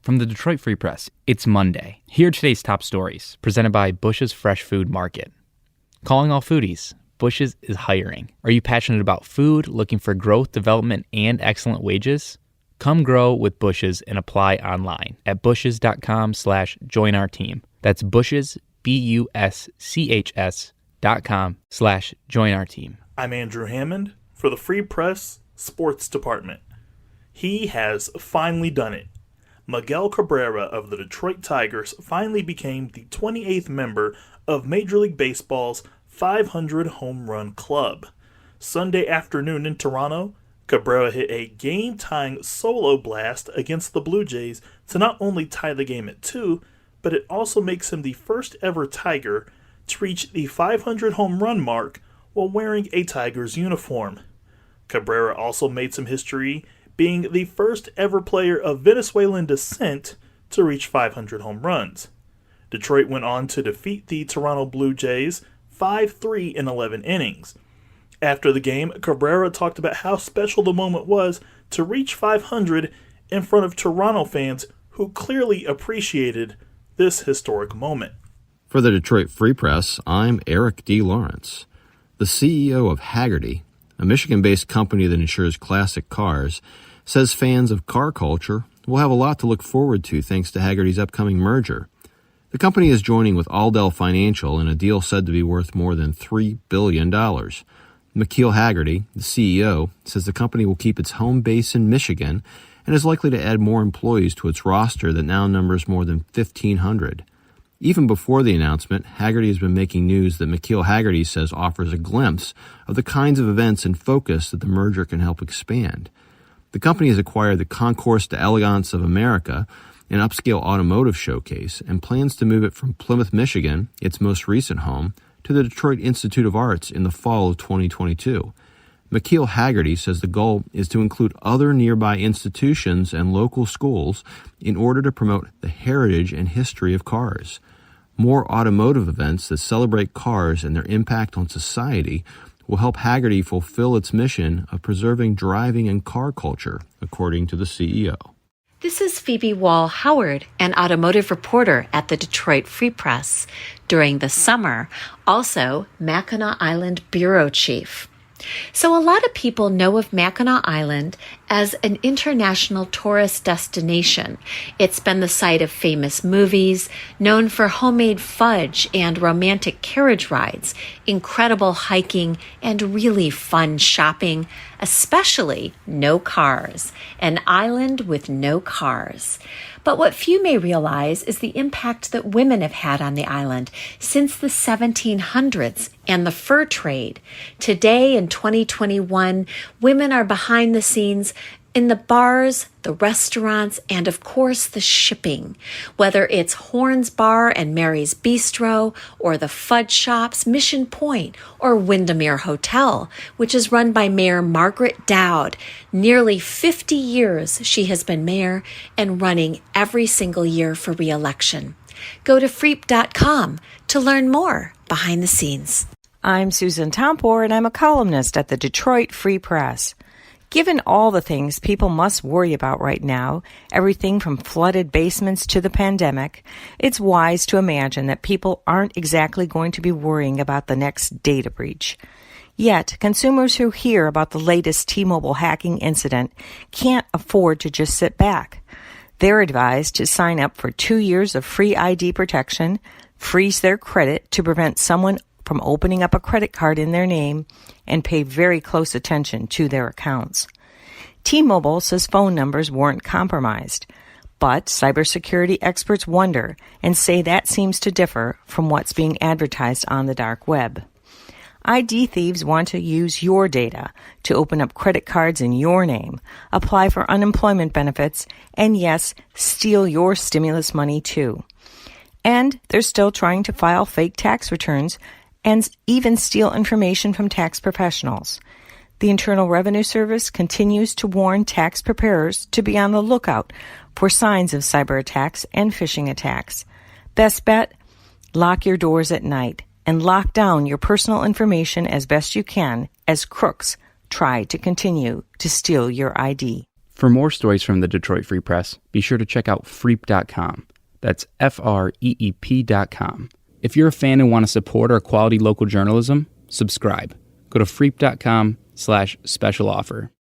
From the Detroit Free Press, it's Monday. Here are today's top stories, presented by Bush's Fresh Food Market. Calling all foodies, Bush's is hiring. Are you passionate about food, looking for growth, development, and excellent wages? Come grow with Bush's and apply online at bushes.com/join-our-team. That's Bush's, BUSCHS.com/join-our-team. I'm Andrew Hammond for the Free Press Sports Department. He has finally done it. Miguel Cabrera of the Detroit Tigers finally became the 28th member of Major League Baseball's 500 home run club. Sunday afternoon in Toronto, Cabrera hit a game-tying solo blast against the Blue Jays to not only tie the game at 2, but it also makes him the first ever Tiger to reach the 500 home run mark while wearing a Tigers uniform. Cabrera also made some history, being the first ever player of Venezuelan descent to reach 500 home runs. Detroit went on to defeat the Toronto Blue Jays 5-3 in 11 innings. After the game, Cabrera talked about how special the moment was to reach 500 in front of Toronto fans who clearly appreciated this historic moment. For the Detroit Free Press, I'm Eric D. Lawrence. The CEO of Hagerty, a Michigan-based company that insures classic cars, says fans of car culture will have a lot to look forward to thanks to Hagerty's upcoming merger. The company is joining with Aldel Financial in a deal said to be worth more than $3 billion. McKeel Hagerty, the CEO, says the company will keep its home base in Michigan and is likely to add more employees to its roster that now numbers more than 1,500. Even before the announcement, Hagerty has been making news that McKeel Hagerty says offers a glimpse of the kinds of events and focus that the merger can help expand. The company has acquired the Concours d'Elegance of America, an upscale automotive showcase, and plans to move it from Plymouth, Michigan, its most recent home, to the Detroit Institute of Arts in the fall of 2022. McKeel Hagerty says the goal is to include other nearby institutions and local schools in order to promote the heritage and history of cars. More automotive events that celebrate cars and their impact on society will help Hagerty fulfill its mission of preserving driving and car culture, according to the CEO. This is Phoebe Wall-Howard, an automotive reporter at the Detroit Free Press. During the summer, also Mackinac Island bureau chief. So a lot of people know of Mackinac Island as an international tourist destination. It's been the site of famous movies, known for homemade fudge and romantic carriage rides, incredible hiking, and really fun shopping, especially no cars. An island with no cars. But what few may realize is the impact that women have had on the island since the 1700s and the fur trade. Today, in 2021, women are behind the scenes in the bars, the restaurants, and of course the shipping. Whether it's Horn's Bar and Mary's Bistro, or the Fudge Shops, Mission Point, or Windermere Hotel, which is run by Mayor Margaret Dowd. Nearly 50 years she has been mayor and running every single year for re-election. Go to freep.com to learn more behind the scenes. I'm Susan Tompor, and I'm a columnist at the Detroit Free Press. Given all the things people must worry about right now, everything from flooded basements to the pandemic, it's wise to imagine that people aren't exactly going to be worrying about the next data breach. Yet, consumers who hear about the latest T-Mobile hacking incident can't afford to just sit back. They're advised to sign up for 2 years of free ID protection, freeze their credit to prevent someone from opening up a credit card in their name, and pay very close attention to their accounts. T-Mobile says phone numbers weren't compromised, but cybersecurity experts wonder and say that seems to differ from what's being advertised on the dark web. ID thieves want to use your data to open up credit cards in your name, apply for unemployment benefits, and yes, steal your stimulus money too. And they're still trying to file fake tax returns and even steal information from tax professionals. The Internal Revenue Service continues to warn tax preparers to be on the lookout for signs of cyber attacks and phishing attacks. Best bet? Lock your doors at night and lock down your personal information as best you can as crooks try to continue to steal your ID. For more stories from the Detroit Free Press, be sure to check out freep.com. That's FREEP.com. If you're a fan and want to support our quality local journalism, subscribe. Go to freep.com/special offer.